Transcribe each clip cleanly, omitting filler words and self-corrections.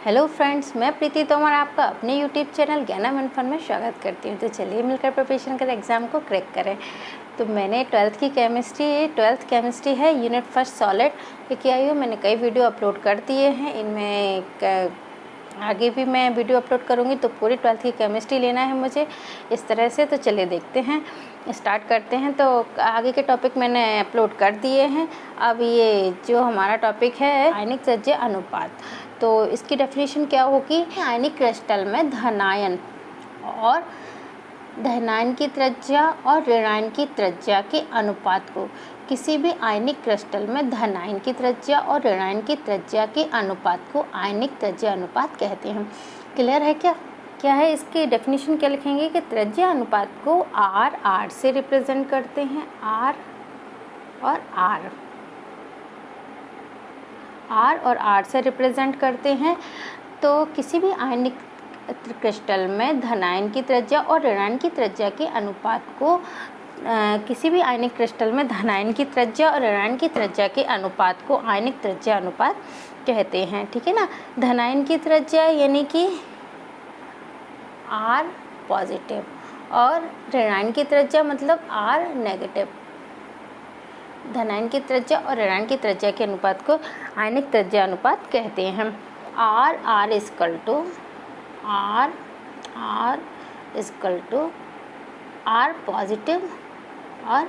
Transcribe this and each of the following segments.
Hello friends, मैं प्रीति तोमर आपका अपने यूट्यूब चैनल ज्ञानम एंड फन में स्वागत करती हूँ। तो चलिए मिलकर प्रिपरेशन करें, एग्ज़ाम को क्रैक करें। तो मैंने ट्वेल्थ केमिस्ट्री है यूनिट फर्स्ट सॉलिड लेके आई हूँ। मैंने कई वीडियो अपलोड कर दिए हैं, इनमें आगे भी मैं वीडियो अपलोड करूँगी। तो पूरी ट्वेल्थ की केमिस्ट्री लेना है मुझे इस तरह से। तो चलिए देखते हैं, स्टार्ट करते हैं। तो आगे के टॉपिक मैंने अपलोड कर दिए हैं। अब ये जो हमारा टॉपिक है आयनिक त्रिज्या अनुपात, तो इसकी डेफिनेशन क्या होगी। आयनिक क्रिस्टल में धनायन की त्रिज्या और ऋणायन की त्रिज्या के अनुपात को किसी भी आयनिक क्रिस्टल में धनायन की त्रिज्या और ऋणायन की त्रिज्या के अनुपात को आयनिक त्रिज्या अनुपात कहते हैं। क्लियर है क्या है इसकी डेफिनेशन? क्या लिखेंगे कि त्रिज्या अनुपात को आर से रिप्रेजेंट करते हैं। आर और आर से रिप्रेजेंट करते हैं। तो किसी भी आयनिक क्रिस्टल में धनायन की त्रिज्या और ऋणायन की त्रिज्या के अनुपात को किसी भी आयनिक क्रिस्टल में धनायन की त्रिज्या और ऋणायन की त्रिज्या के अनुपात को आयनिक त्रिज्या अनुपात कहते हैं। ठीक है ना। धनायन की त्रिज्या यानी कि आर पॉजिटिव और ऋणायन की त्रिज्या मतलब आर नेगेटिव। धनायन की त्रिज्या और ऋणायन की त्रिज्या के अनुपात को आयनिक त्रिज्या अनुपात कहते हैं। R equal to R positive और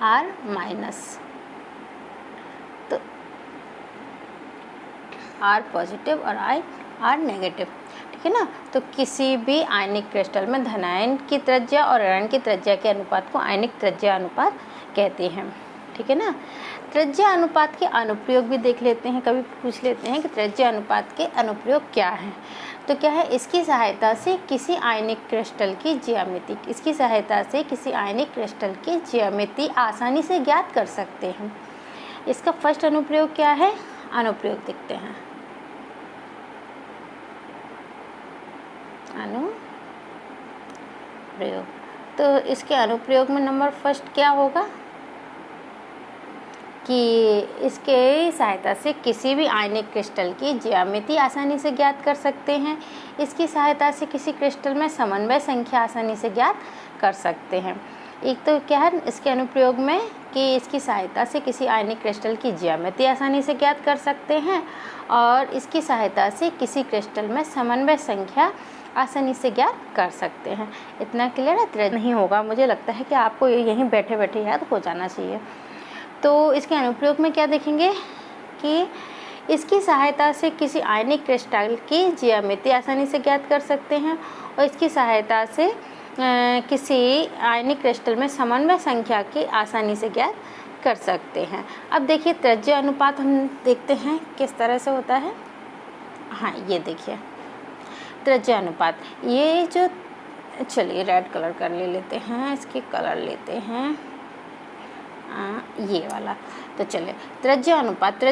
आर माइनस। तो आर पॉजिटिव और आर नेगेटिव। ठीक है ना। तो किसी भी आयनिक क्रिस्टल में धनायन की त्रिज्या और ऋणायन की त्रिज्या के अनुपात को आयनिक त्रिज्या अनुपात कहते हैं। ठीक है ना। त्रिज्या अनुपात के अनुप्रयोग भी देख लेते हैं। कभी पूछ लेते हैं कि त्रिज्या अनुपात के अनुप्रयोग क्या हैं। तो क्या है, इसकी सहायता से किसी आयनिक क्रिस्टल की ज्यामिति आसानी से ज्ञात कर सकते हैं। इसका फर्स्ट अनुप्रयोग क्या है, अनुप्रयोग देखते हैं। अनुप्रयोग, तो इसके अनुप्रयोग में नंबर फर्स्ट क्या होगा कि इसके सहायता से किसी भी आयनिक क्रिस्टल की ज्यामिति आसानी से ज्ञात कर सकते हैं। इसकी सहायता से किसी क्रिस्टल में समन्वय संख्या आसानी से ज्ञात कर सकते हैं। एक तो क्या है इसके अनुप्रयोग में कि इसकी सहायता से किसी आयनिक क्रिस्टल की ज्यामिति आसानी से ज्ञात कर सकते हैं और इसकी सहायता से किसी क्रिस्टल में समन्वय संख्या आसानी से ज्ञात कर सकते हैं। इतना क्लियर है? नहीं होगा, मुझे लगता है कि आपको यहीं बैठे बैठे याद हो जाना चाहिए। तो इसके अनुप्रयोग में क्या देखेंगे कि इसकी सहायता से किसी आयनिक क्रिस्टल की ज्यामिति आसानी से ज्ञात कर सकते हैं और इसकी सहायता से किसी आयनिक क्रिस्टल में समन्वय संख्या की आसानी से ज्ञात कर सकते हैं। अब देखिए त्रिज्या अनुपात हम देखते हैं किस तरह से होता है। हाँ, ये देखिए त्रिज्या अनुपात, ये जो, चलिए रेड कलर कर लेते हैं, इसके कलर लेते हैं ये वाला। तो चलिए त्रिज्या अनुपात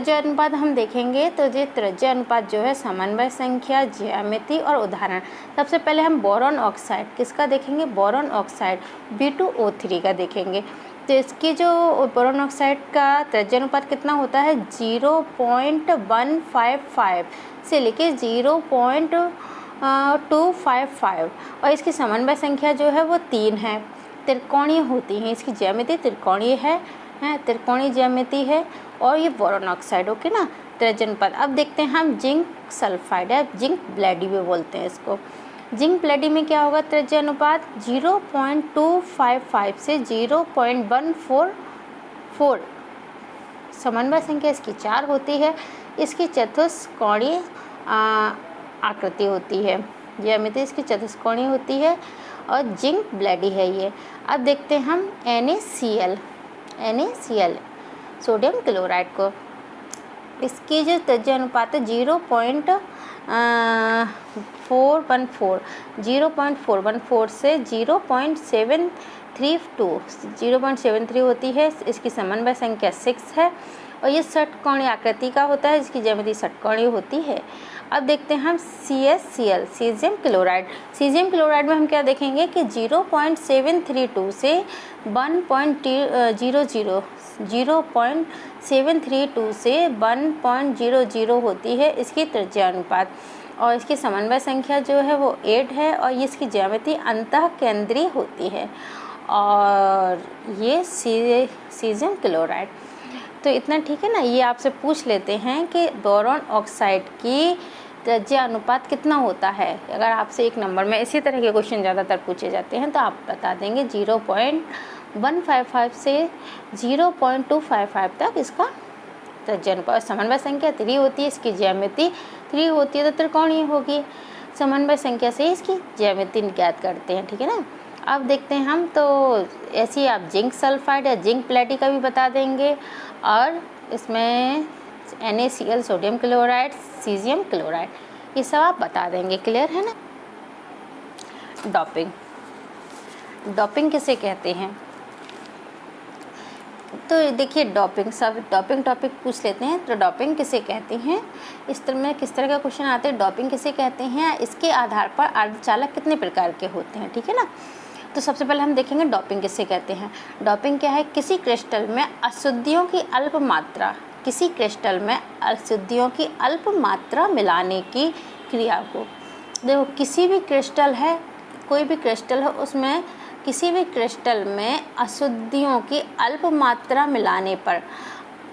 हम देखेंगे। तो ये त्रिज्या अनुपात जो है समन्वय संख्या, ज्यामिति और उदाहरण। सबसे पहले हम बोरॉन ऑक्साइड किसका देखेंगे, बोरॉन ऑक्साइड B2O3 का देखेंगे। तो इसकी जो बोरॉन ऑक्साइड का त्रिज्या अनुपात कितना होता है, 0.155 से लेके 0.255 और इसकी समन्वय संख्या जो है वो 3 है। त्रिकोणीय होती हैं, इसकी ज्यामिति त्रिकोणीय है, त्रिकोणीय ज्यामिति है और ये बोरॉन ऑक्साइड। ओके ना। त्रिज्या अनुपात अब देखते हैं हम जिंक सल्फाइड है, जिंक ब्लेडी भी बोलते हैं इसको। जिंक ब्लेडी में क्या होगा त्रिज्या अनुपात, 0.255 से 0.144। समन्वय संख्या इसकी 4 होती है। इसकी चतुष्कोणीय आकृति होती है, ज्यामिति इसकी चतुष्कोणीय होती है और जिंक ब्लेडी है ये। अब देखते हैं हम NaCl सोडियम क्लोराइड को। इसकी जो त्रिज्या अनुपात है 0.414 से 0.732 होती है। इसकी समन्वय संख्या 6 है और ये षटकोणीय आकृति का होता है, इसकी ज्यामिति षटकोणीय होती है। अब देखते हैं हम CaCl caesium chloride. Caesium chloride में हम क्या देखेंगे कि 0.732 से 0.732 से 1.00 होती है इसकी त्रिज्या अनुपात और इसकी समन्वय संख्या जो है वो 8 है और ये इसकी ज्यामिति अंतः केंद्रीय होती है और ये सीजियम क्लोराइड। तो इतना ठीक है ना। ये आपसे पूछ लेते हैं कि बोरॉन ऑक्साइड की त्रिज्या अनुपात कितना होता है। अगर आपसे एक नंबर में इसी तरह के क्वेश्चन ज़्यादातर पूछे जाते हैं तो आप बता देंगे 0.155 से 0.255 तक इसका त्रिज्या अनुपात। समन्वय संख्या 3 होती है, इसकी ज्यामिति 3 होती है तो त्रिकोणीय होगी। समन्वय संख्या से इसकी ज्यामिति ज्ञात करते हैं, ठीक है ना। अब देखते हैं हम, तो ऐसी आप जिंक सल्फाइड या जिंक प्लेटी का भी बता देंगे और इसमें NaCl sodium chloride, caesium chloride, ये सब आप बता देंगे। क्लियर है ना। डोपिंग, डोपिंग किसे कहते हैं? तो देखिए डोपिंग, सब डोपिंग टॉपिक पूछ लेते हैं। तो डोपिंग किसे कहते हैं, इस तरह में किस तरह का क्वेश्चन आते हैं। डोपिंग किसे कहते हैं, इसके आधार पर अर्धचालक कितने प्रकार के होते हैं, ठीक है ना। तो सबसे पहले हम देखेंगे डोपिंग किसे कहते हैं। डोपिंग क्या है, किसी क्रिस्टल में अशुद्धियों की अल्प मात्रा, किसी क्रिस्टल में अशुद्धियों की अल्प मात्रा मिलाने की क्रिया को। देखो किसी भी क्रिस्टल है, कोई भी क्रिस्टल है, उसमें किसी भी क्रिस्टल में अशुद्धियों की अल्प मात्रा मिलाने पर,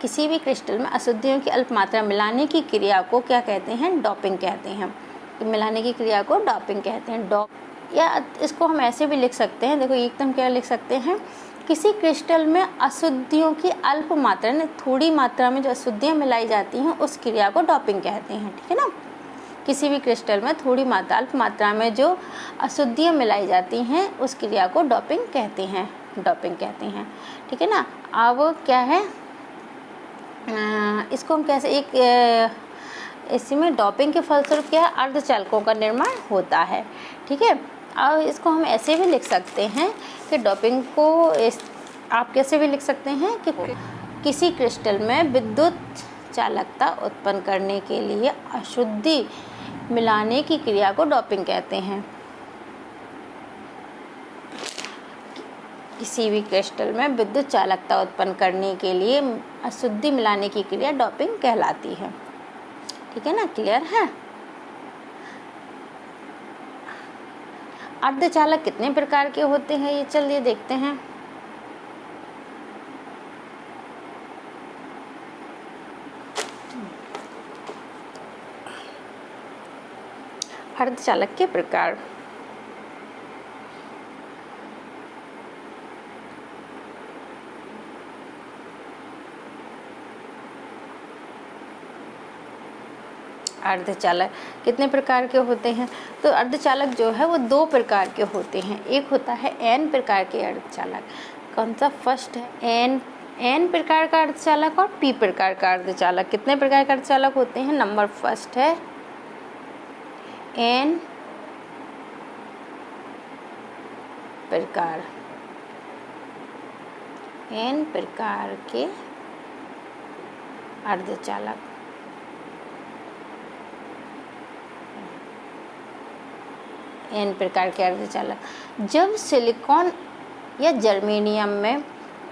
किसी भी क्रिस्टल में अशुद्धियों की अल्प मात्रा मिलाने की क्रिया को क्या कहते हैं, डोपिंग कहते हैं। मिलाने की क्रिया को डोपिंग कहते हैं। डॉप, या इसको हम ऐसे भी लिख सकते हैं, देखो एकदम क्या लिख सकते हैं, किसी क्रिस्टल में अशुद्धियों की अल्प मात्रा ने थोड़ी मात्रा में जो अशुद्धियाँ मिलाई जाती हैं उस क्रिया को डोपिंग कहते हैं, ठीक है ना। किसी भी क्रिस्टल में थोड़ी मात्रा, अल्प मात्रा में जो अशुद्धियाँ मिलाई जाती हैं उस क्रिया को डोपिंग कहते हैं, डोपिंग कहते हैं, ठीक है ना। अब क्या है, इसको हम कैसे, एक इसमें डोपिंग के फलस्वरूप क्या है, अर्धचालकों का निर्माण होता है, ठीक है। अब इसको हम ऐसे भी लिख सकते हैं कि डोपिंग को आप कैसे भी लिख सकते हैं कि किसी क्रिस्टल में विद्युत चालकता उत्पन्न करने के लिए अशुद्धि मिलाने की क्रिया को डोपिंग कहते हैं। किसी भी क्रिस्टल में विद्युत चालकता उत्पन्न करने के लिए अशुद्धि मिलाने की क्रिया डोपिंग कहलाती है, ठीक है ना। क्लियर है। अर्धचालक कितने प्रकार के होते हैं, ये चलिए देखते हैं। अर्धचालक के प्रकार, अर्धचालक कितने प्रकार के होते हैं। तो अर्धचालक जो है वो 2 प्रकार के होते हैं। एक होता है N प्रकार के अर्धचालक। कौन सा, फर्स्ट है N प्रकार का अर्धचालक और P प्रकार का अर्धचालक। कितने प्रकार के अर्धचालक होते हैं, नंबर फर्स्ट है N प्रकार, N प्रकार के अर्धचालक। N प्रकार के अर्धचालक जब सिलिकॉन या जर्मेनियम में,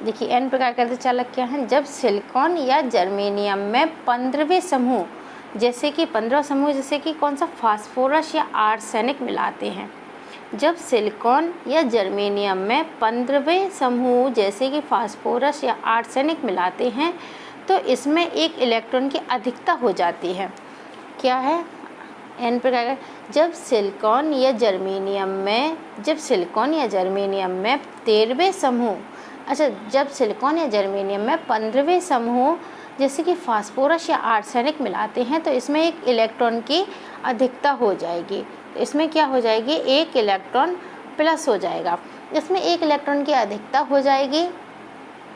देखिए N प्रकार के अर्धचालक क्या हैं, जब सिलिकॉन या जर्मेनियम में 15वें समूह, जैसे कि 15 समूह जैसे कि कौन सा, फास्फोरस या आर्सेनिक मिलाते हैं। जब सिलिकॉन या जर्मेनियम में 15वें समूह जैसे कि फास्फोरस या आर्सेनिक मिलाते हैं तो इसमें एक इलेक्ट्रॉन की अधिकता हो जाती है। क्या है, N प्रकार का, जब सिलिकॉन या जर्मेनियम में 13वें समूह, अच्छा जब सिलिकॉन या जर्मेनियम में 15वें समूह जैसे कि फास्फोरस या आर्सेनिक मिलाते हैं तो इसमें एक इलेक्ट्रॉन की अधिकता हो जाएगी। तो इसमें क्या हो जाएगी, एक इलेक्ट्रॉन प्लस हो जाएगा, इसमें एक इलेक्ट्रॉन की अधिकता हो जाएगी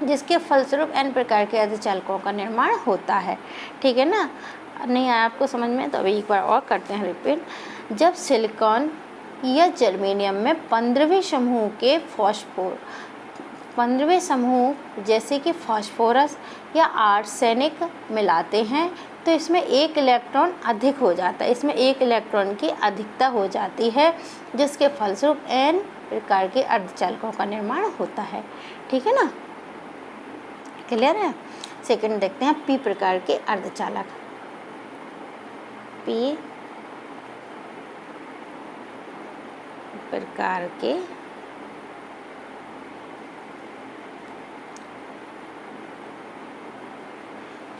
जिसके फलस्वरूप N प्रकार के अर्धचालकों का निर्माण होता है, ठीक है ना। नहीं आया आपको समझ में, तो अभी एक बार और करते हैं रिपीट। जब सिलिकॉन या जर्मेनियम में 15वें समूह जैसे कि फास्फोरस या आर्सेनिक मिलाते हैं तो इसमें एक इलेक्ट्रॉन अधिक हो जाता है, इसमें एक इलेक्ट्रॉन की अधिकता हो जाती है जिसके फलस्वरूप N प्रकार के अर्धचालकों का निर्माण होता है, ठीक है ना। क्लियर है। सेकंड देखते हैं P प्रकार के अर्धचालक। P प्रकार के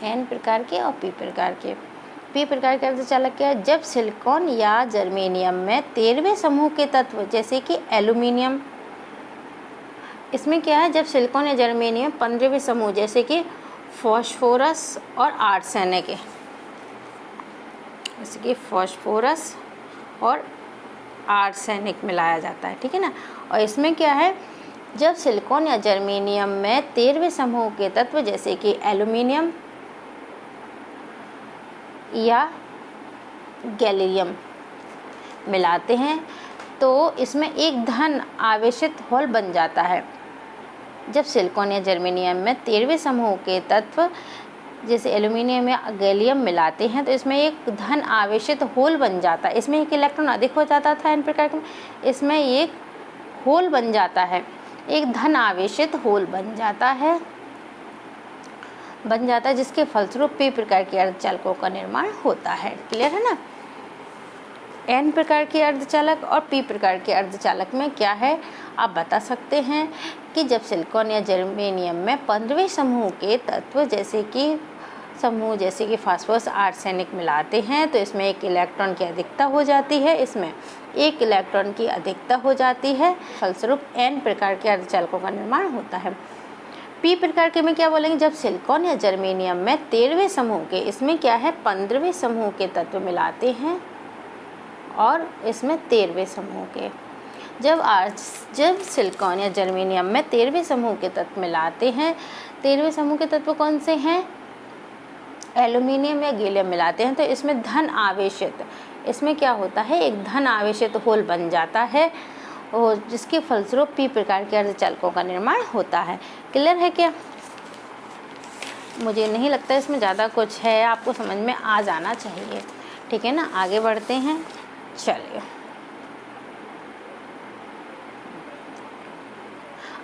N प्रकार के और P प्रकार के। P प्रकार के अर्धचालक क्या है? जब सिलिकॉन या जर्मेनियम में 13वें समूह के तत्व जैसे कि एल्यूमिनियम, इसमें क्या है, जब सिलिकॉन या जर्मेनियम 15वें समूह जैसे कि फॉस्फोरस और आर्सेनिक है, जैसे कि फॉस्फोरस और आर्सेनिक मिलाया जाता है, ठीक है ना। और इसमें क्या है, जब सिलिकॉन या जर्मेनियम में 13वें समूह के तत्व जैसे कि एल्यूमिनियम या गैलियम मिलाते हैं तो इसमें एक धन आवेशित होल बन जाता है। जब सिलिकॉन या जर्मेनियम में 13वें समूह के तत्व जैसे एल्यूमिनियम या गैलियम मिलाते हैं तो इसमें एक धन आवेशित होल बन जाता है। इसमें एक इलेक्ट्रॉन अधिक हो जाता था N प्रकार के, इसमें एक होल बन जाता है, एक धन आवेशित होल बन जाता है जिसके फलस्वरूप P प्रकार के अर्धचालकों का निर्माण होता है। क्लियर है ना। N प्रकार के अर्धचालक और P प्रकार के अर्धचालक में क्या है, आप बता सकते हैं कि जब सिलिकॉन या जर्मेनियम में 15वें समूह के तत्व जैसे कि फास्फोरस आर्सेनिक मिलाते हैं तो इसमें एक इलेक्ट्रॉन की अधिकता हो जाती है, इसमें एक इलेक्ट्रॉन की अधिकता हो जाती है, फलस्वरूप N प्रकार के अर्धचालकों का निर्माण होता है। P प्रकार के में क्या बोलेंगे, जब सिलिकॉन या जर्मेनियम में 13वें समूह के, इसमें क्या है 15वें समूह के तत्व मिलाते हैं और इसमें 13वें समूह के, जब सिलिकॉन या जर्मेनियम में 13वें समूह के तत्व मिलाते हैं, 13वें समूह के तत्व कौन से हैं, एल्यूमिनियम या गैलियम मिलाते हैं तो इसमें धन आवेशित, इसमें क्या होता है, एक धन आवेशित होल बन जाता है और जिसके फलस्वरूप P प्रकार के अर्धचालकों का निर्माण होता है। क्लियर है क्या? मुझे नहीं लगता इसमें ज़्यादा कुछ है, आपको समझ में आ जाना चाहिए, ठीक है ना। आगे बढ़ते हैं, चलिए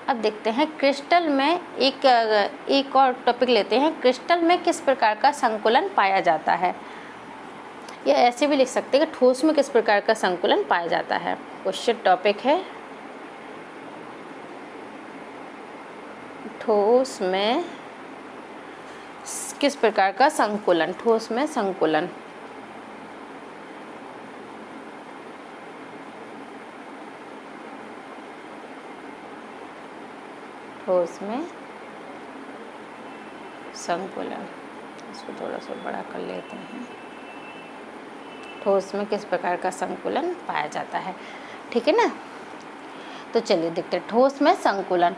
अब देखते हैं क्रिस्टल में एक और टॉपिक लेते हैं। क्रिस्टल में किस प्रकार का संकुलन पाया जाता है, या ऐसे भी लिख सकते हैं कि ठोस में किस प्रकार का संकुलन पाया जाता है। क्वेश्चन टॉपिक है ठोस में किस प्रकार का संकुलन, ठोस में संकुलन। ठोस में संकुलन, इसको थोड़ा सा बड़ा कर लेते हैं। ठोस में किस प्रकार का संकुलन पाया जाता है, ठीक है ना। तो चलिए देखते हैं ठोस में संकुलन।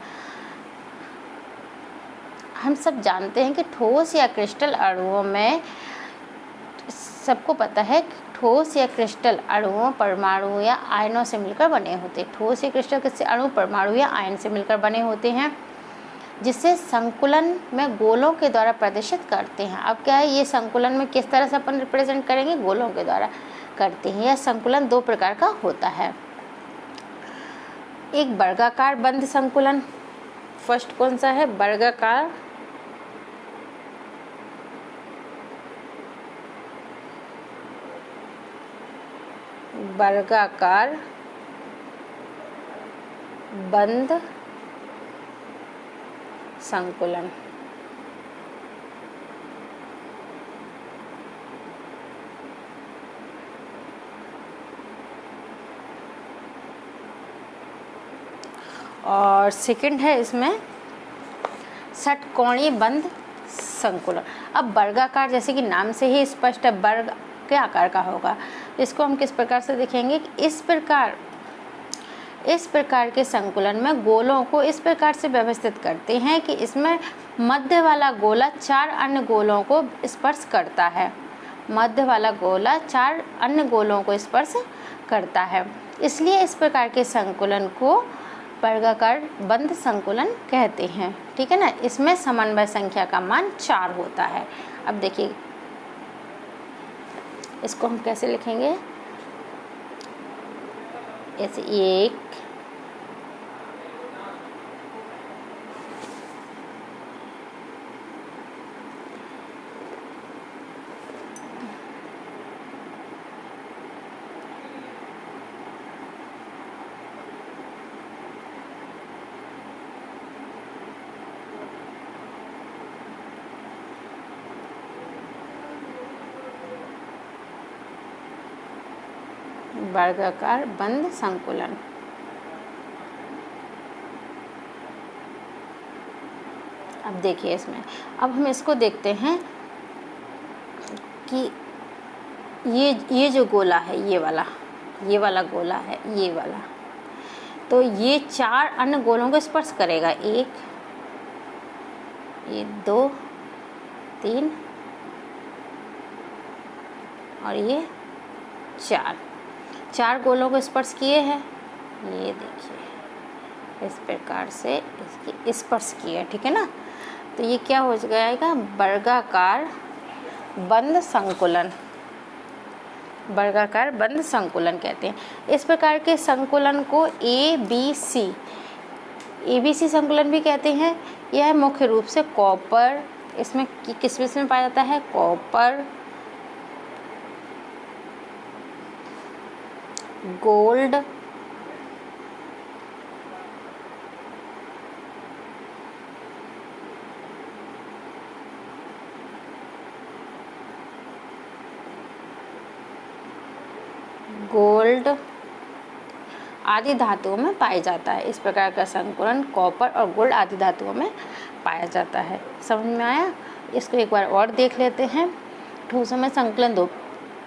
हम सब जानते हैं कि ठोस या क्रिस्टल अणुओं में, सबको पता है कि ठोस या क्रिस्टल अणुओं परमाणु या आयनों से मिलकर बने होते हैं। ठोस या क्रिस्टल किससे, अणु परमाणु या आयन से मिलकर बने होते हैं, जिसे संकुलन में गोलों के द्वारा प्रदर्शित करते हैं। अब क्या है, ये संकुलन में किस तरह से अपन रिप्रेजेंट करेंगे, गोलों के द्वारा करते हैं। यह संकुलन दो प्रकार का होता है, एक वर्गाकार बंद संकुलन, फर्स्ट कौन सा है, वर्गाकार बंद संकुलन। और सेकंड है इसमें षटकोणीय बंद संकुलन। अब वर्गाकार जैसे कि नाम से ही स्पष्ट है, वर्ग के आकार का होगा। इसको हम किस प्रकार से देखेंगे कि इस प्रकार के संकुलन में गोलों को इस प्रकार से व्यवस्थित करते हैं कि इसमें मध्य वाला गोला 4 अन्य गोलों को स्पर्श करता है, मध्य वाला गोला 4 अन्य गोलों को स्पर्श करता है, इसलिए इस प्रकार के संकुलन को वर्गाकार बंद संकुलन कहते हैं, ठीक है ना। इसमें समन्वय संख्या का मान 4 होता है। अब देखिए इसको हम कैसे लिखेंगे, ऐसे 1 2 वर्गाकार बंद संकुलन। अब देखिए इसमें, अब हम इसको देखते हैं कि ये जो गोला है, ये वाला गोला है, ये वाला, तो ये 4 अन्य गोलों को स्पर्श करेगा। 1, ये 2, 3 और ये 4 गोलों को स्पर्श किए हैं। ये देखिए इस प्रकार से इसकी स्पर्श किया, ठीक है ना। तो ये क्या हो जाएगा, वर्गाकार बंद संकुलन। वर्गाकार बंद संकुलन कहते हैं। इस प्रकार के संकुलन को ABC संकुलन भी कहते हैं। यह मुख्य रूप से कॉपर, इसमें किस विषय में पाया जाता है, कॉपर, गोल्ड, आदि धातुओं में पाया जाता है। इस प्रकार का संकुलन कॉपर और गोल्ड आदि धातुओं में पाया जाता है। समझ में आया? इसको एक बार और देख लेते हैं। ठोसों में संकुलन 2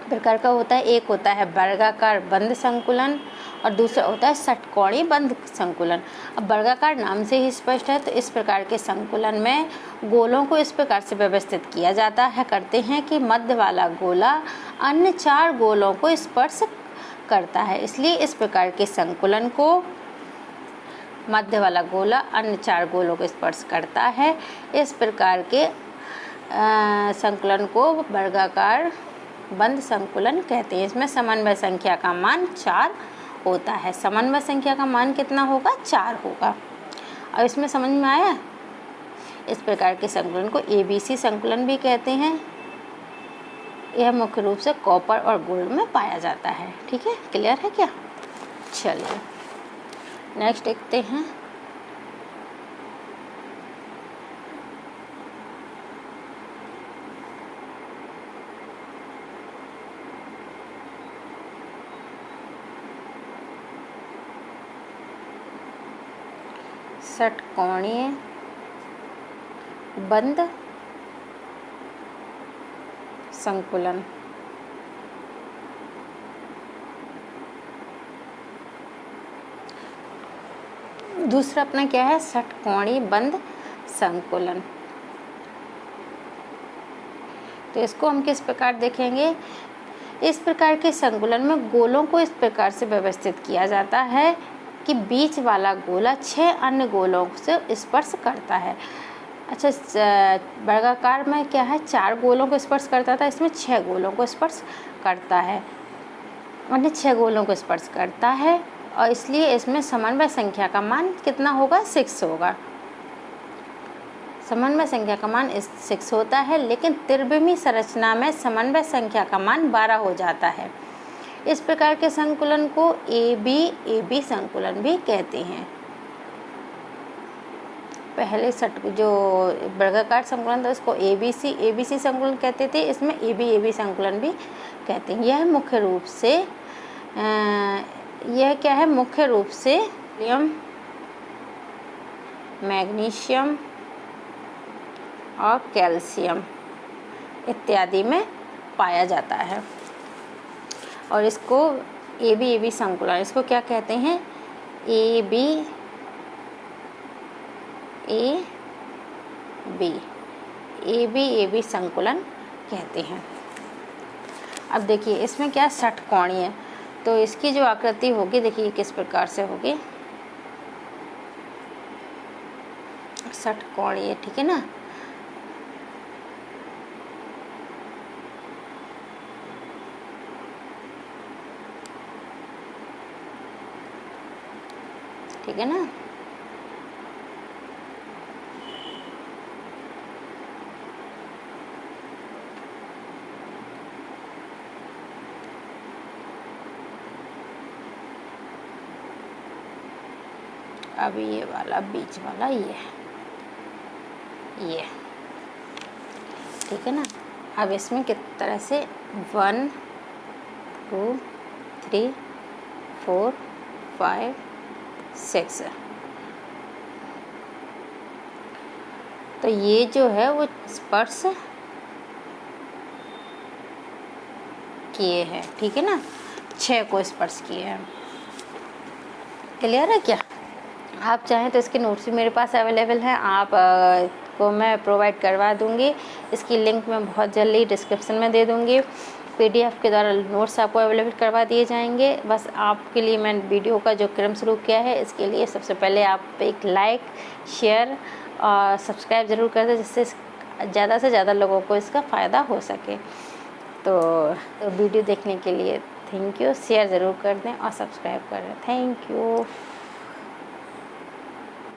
प्रकार का होता है। एक होता है वर्गाकार बंद संकुलन और दूसरा होता है षटकोणीय बंद संकुलन। अब वर्गाकार नाम से ही स्पष्ट है, तो इस प्रकार के संकुलन में गोलों को इस प्रकार से व्यवस्थित किया जाता है करते हैं कि मध्य वाला गोला अन्य 4 गोलों को स्पर्श करता है। इसलिए इस प्रकार के संकुलन को मध्य वाला गोला अन्य 4 गोलों को स्पर्श करता है। इस प्रकार के संकुलन को वर्गाकार बंद संकुलन कहते हैं। इसमें समन्वय संख्या का मान 4 होता है। समन्वय संख्या का मान कितना होगा, 4 होगा। और इसमें समझ में आया? इस प्रकार के संकुलन को ABC संकुलन भी कहते हैं। यह मुख्य रूप से कॉपर और गोल्ड में पाया जाता है। ठीक है, क्लियर है क्या? चलिए नेक्स्ट देखते हैं। षटकोणीय बंद संकुलन। दूसरा अपना क्या है, षटकोणीय बंद संकुलन। तो इसको हम किस प्रकार देखेंगे? इस प्रकार के संकुलन में गोलों को इस प्रकार से व्यवस्थित किया जाता है कि बीच वाला गोला 6 अन्य गोलों से स्पर्श करता है। अच्छा, वर्गाकार में क्या है, 4 गोलों को स्पर्श करता था, इसमें 6 गोलों को स्पर्श करता है, अन्य 6 गोलों को स्पर्श करता है। और इसलिए इसमें समन्वय संख्या का मान कितना होगा, 6 होगा। समन्वय संख्या का मान 6 होता है, लेकिन त्रिविमीय संरचना में समन्वय संख्या का मान 12 हो जाता है। इस प्रकार के संकुलन को AB संकुलन भी कहते हैं। पहले जो वर्गाकार संकुलन था उसको ABC संकुलन कहते थे, इसमें AB संकुलन भी कहते हैं। यह मुख्य रूप से यह क्या है, मुख्य रूप से मैग्नीशियम और कैल्शियम इत्यादि में पाया जाता है। और इसको AB संकुलन, इसको क्या कहते हैं, AB संकुलन कहते हैं। अब देखिए इसमें क्या, षटकोणीय है, तो इसकी जो आकृति होगी देखिए किस प्रकार से होगी, षटकोणीय। ठीक है ना। ठीक है ना। अब ये वाला बीच वाला ये ठीक है ना। अब इसमें किस तरह से 1 2 3 4 5 6। तो ये जो है वो स्पर्श किए हैं, ठीक है ना, 6 को स्पर्श किए हैं। क्लियर है क्या? आप चाहें तो इसके नोट्स भी मेरे पास अवेलेबल हैं, आप को मैं प्रोवाइड करवा दूंगी। इसकी लिंक मैं बहुत जल्दी डिस्क्रिप्शन में दे दूंगी। PDF के द्वारा नोट्स आपको अवेलेबल करवा दिए जाएंगे। बस आपके लिए मैं वीडियो का जो क्रम शुरू किया है, इसके लिए सबसे पहले आप एक लाइक, शेयर और सब्सक्राइब ज़रूर कर दें, जिससे ज़्यादा से ज़्यादा लोगों को इसका फ़ायदा हो सके। तो वीडियो देखने के लिए थैंक यू। शेयर ज़रूर कर दें और सब्सक्राइब कर दें। Thank you.